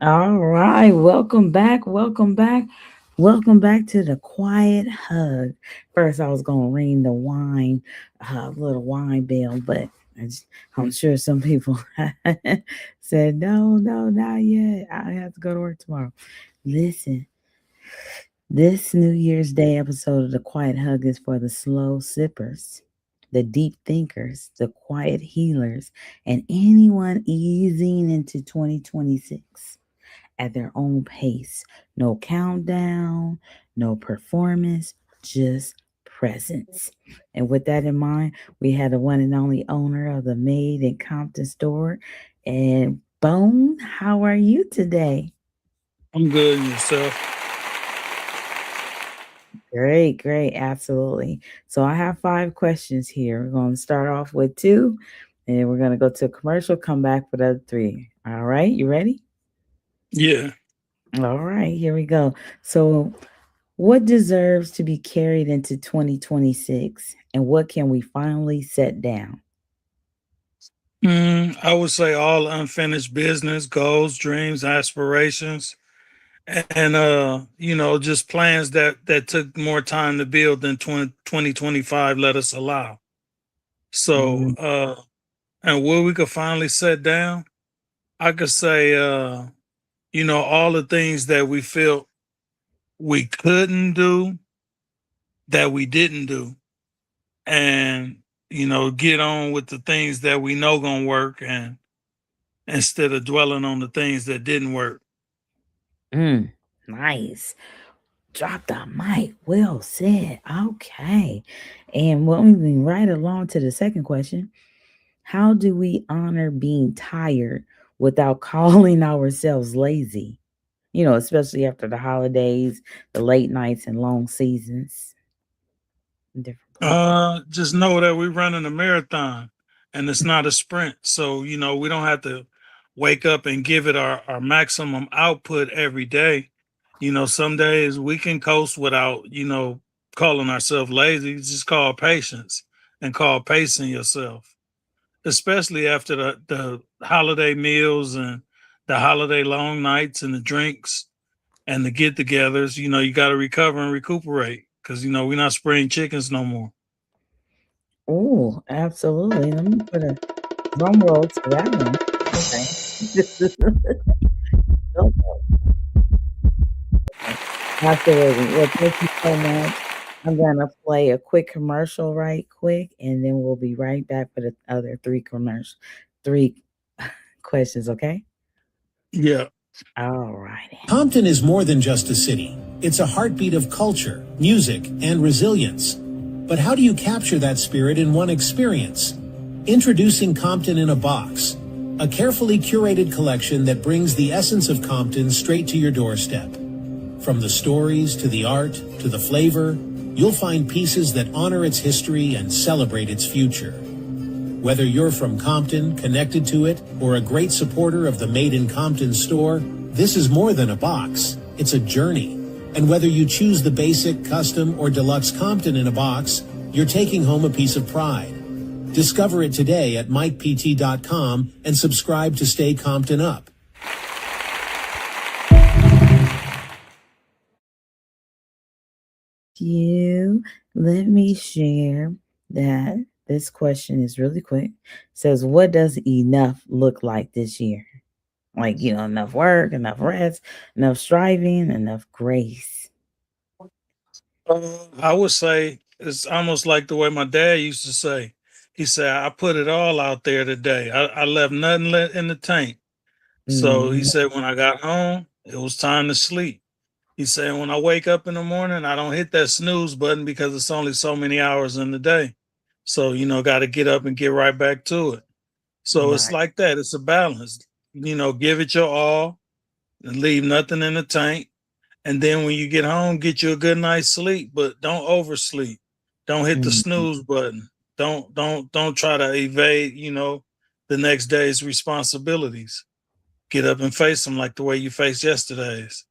All right, welcome back, welcome back, welcome back to the quiet hug. First, I was gonna ring the wine, little wine bell, but I'm sure some people said no, no, not yet. I have to go to work tomorrow. Listen, this New Year's Day episode of the Quiet Hug is for the slow sippers, the deep thinkers, the quiet healers, and anyone easing into 2026 at their own pace. No countdown, no performance, just presence. And with that in mind, we had the one and only owner of the Made in Compton store. And Bone, how are you today? I'm good and yourself. Great, great, absolutely. So I have 5 questions here. We're going to start off with two, and then we're going to go to a commercial, come back for the other three. All right, you ready? Yeah. All right, here we go. So, what deserves to be carried into 2026, and what can we finally set down? I would say all unfinished business, goals, dreams, aspirations, and just plans that took more time to build than 2025 let us allow. So, Mm, and what we could finally set down, I could say, all the things that we felt we couldn't do that we didn't do, and get on with the things that we know gonna work, and instead of dwelling on the things that didn't work. mm, nice. Drop the mic. Well said. Okay. And moving right along to the second question, how do we honor being tired without calling ourselves lazy? Especially after the holidays, the late nights, and long seasons in different places. Just know that we're running a marathon and it's not a sprint. So, we don't have to wake up and give it our maximum output every day. Some days we can coast without, calling ourselves lazy. It's just call patience and call pacing yourself, especially after the holiday meals and the holiday long nights and the drinks and the get togethers. You got to recover and recuperate because, we're not spraying chickens no more. Oh, absolutely. Let me put a drum roll to that one. Okay. Okay. Absolutely. Well, thank you so much. I'm gonna play a quick commercial right quick, and then we'll be right back for the other three questions, okay? Yeah. All right. Compton is more than just a city. It's a heartbeat of culture, music, and resilience. But how do you capture that spirit in one experience? Introducing Compton in a Box, a carefully curated collection that brings the essence of Compton straight to your doorstep. From the stories to the art to the flavor, you'll find pieces that honor its history and celebrate its future. Whether you're from Compton, connected to it, or a great supporter of the Made in Compton store, this is more than a box. It's a journey. And whether you choose the basic, custom, or deluxe Compton in a box, you're taking home a piece of pride. Discover it today at MikePT.com and subscribe to stay Compton up. You let me share that this question is really quick. Says, what does enough look like this year? Like, enough work, enough rest, enough striving, enough grace. I would say it's almost like the way my dad used to say. He said, I put it all out there today. I left nothing in the tank. So he Mhm. said, when I got home, it was time to sleep. He said, when I wake up in the morning, I don't hit that snooze button because it's only so many hours in the day. So, got to get up and get right back to it. So it's Right. like that. It's a balance. Give it your all and leave nothing in the tank. And then when you get home, get you a good night's sleep, but don't oversleep. Don't hit the Mhm. snooze button. Don't try to evade, the next day's responsibilities. Get up and face them like the way you faced yesterday's.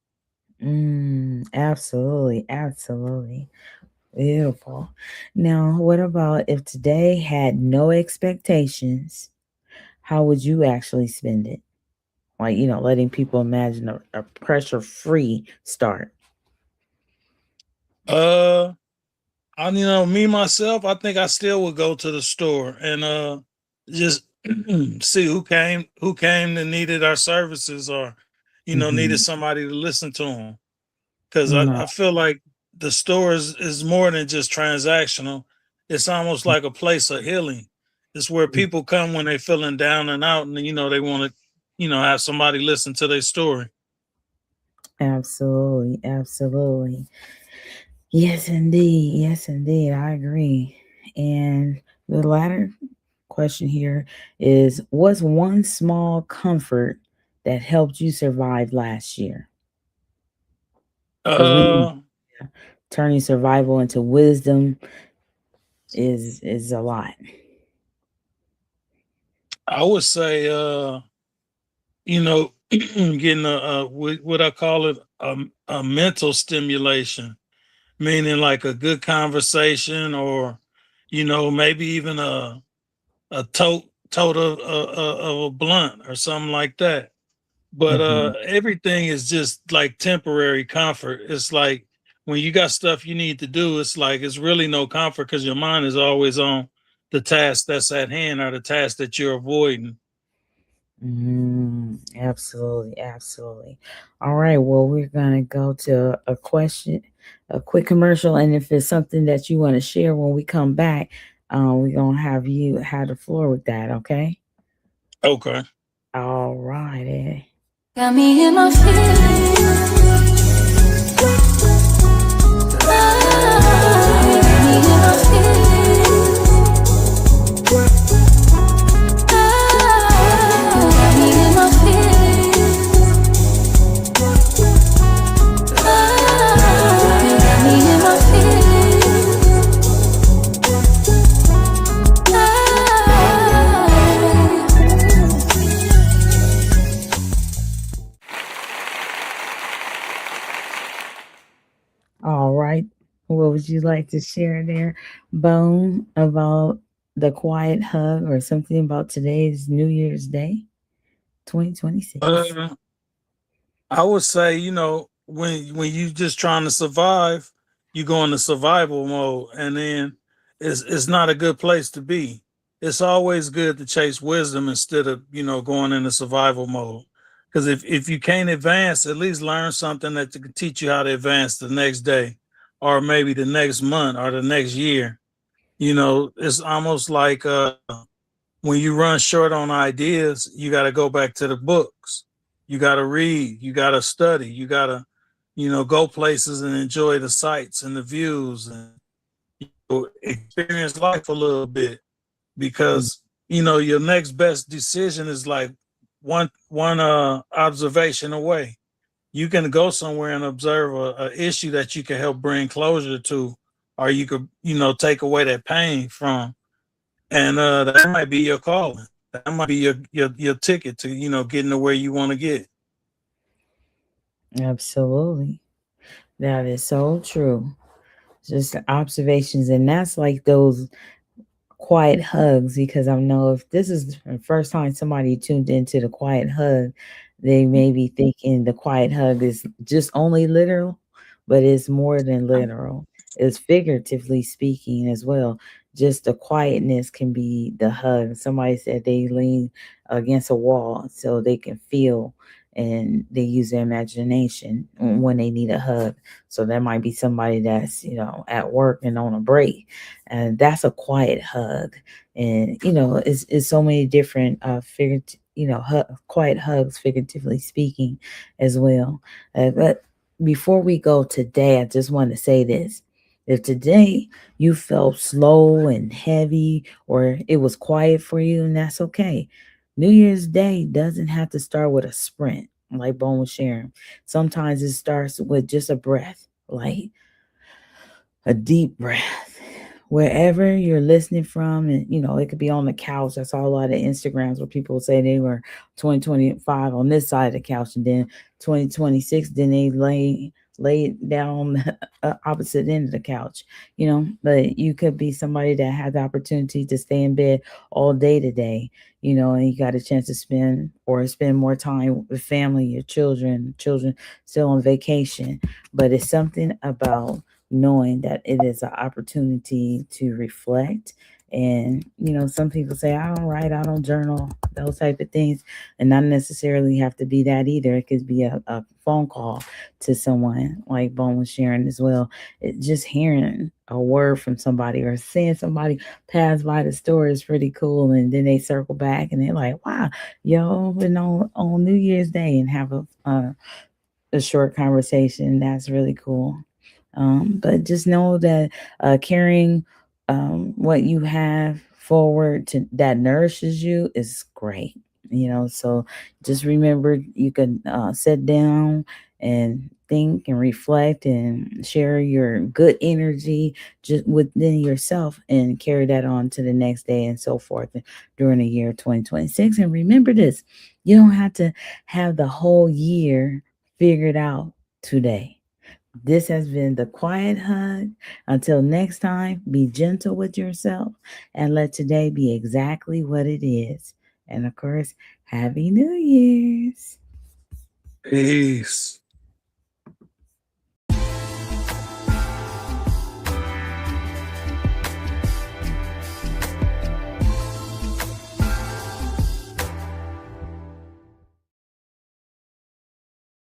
Absolutely. Absolutely. Beautiful. Now, what about if today had no expectations? How would you actually spend it? Like, letting people imagine a pressure free start. Uh, me myself, I think I still would go to the store and just see who came and needed our services, or needed Hmm. somebody to listen to them. Because No. I feel like the store is more than just transactional. It's almost like a place of healing. It's where people come when they're feeling down and out, and they want to have somebody listen to their story. Absolutely, absolutely. Yes, indeed. Yes, indeed. I agree. And the latter question here is, what's one small comfort that helped you survive last year? Because we uh turning survival into wisdom is a lot. I would say getting what I call it, a mental stimulation, meaning like a good conversation, or maybe even a tote of a blunt or something like that. But Hmm. everything is just like temporary comfort. It's like when you got stuff you need to do, it's like it's really no comfort because your mind is always on the task that's at hand, or the task that you're avoiding. Absolutely, absolutely. All right. Well, we're gonna go to a question, a quick commercial, and if it's something that you want to share when we come back, we're gonna have you have the floor with that. Okay. Okay. All righty. Got me in my feelings. Got me in my feelings. Got me in my feelings. Got me in my All right. What would you like to share there, Bone, about the quiet hug or something about today's New Year's Day, 2026? Uh, I would say, when you just trying to survive, you go into survival mode, and then it's not a good place to be. It's always good to chase wisdom instead of going into survival mode. Because if you can't advance, at least learn something that can teach you how to advance the next day, or maybe the next month, or the next year. It's almost like when you run short on ideas, you got to go back to the books. You got to read. You got to study. You got to, go places and enjoy the sights and the views, and experience life a little bit, because your next best decision is like one observation away. You can go somewhere and observe a issue that you can help bring closure to, or you could take away that pain from, and that might be your calling. That might be your ticket to getting to where you want to get. Absolutely. That is so true. Just observations. And that's like those quiet hugs, because I know if this is the first time somebody tuned into the quiet hug, they may be thinking the quiet hug is just only literal, but it's more than literal. It's figuratively speaking as well. Just the quietness can be the hug. Somebody said they lean against a wall so they can feel, and they use their imagination when they need a hug. So that might be somebody that's, at work and on a break, and that's a quiet hug. And it's so many different quiet hugs, figuratively speaking, as well. But before we go today, I just want to say this: if today you felt slow and heavy, or it was quiet for you, and that's okay. New Year's Day doesn't have to start with a sprint, like Bone was sharing. Sometimes it starts with just a breath, like a deep breath wherever you're listening from. And it could be on the couch. I saw a lot of Instagrams where people say they were 2025 on this side of the couch, and then 2026 then they lay lay down on the opposite end of the couch, but you could be somebody that had the opportunity to stay in bed all day today, and you got a chance to spend more time with family, your children still on vacation. But it's something about knowing that it is an opportunity to reflect. And some people say, I don't write, I don't journal, those type of things. And not necessarily have to be that either. It could be a phone call to someone, like Bone was sharing as well. Just hearing a word from somebody or seeing somebody pass by the store is pretty cool. And then they circle back and they're like, wow, yo, been on New Year's Day, and have a short conversation. That's really cool. But just know that carrying what you have forward to that nourishes you is great. So just remember, you can sit down and think and reflect and share your good energy just within yourself, and carry that on to the next day and so forth during the year 2026. And remember this: you don't have to have the whole year figured out today. This has been the Quiet Hug. Until next time, be gentle with yourself and let today be exactly what it is. And of course, Happy New Year's. Peace.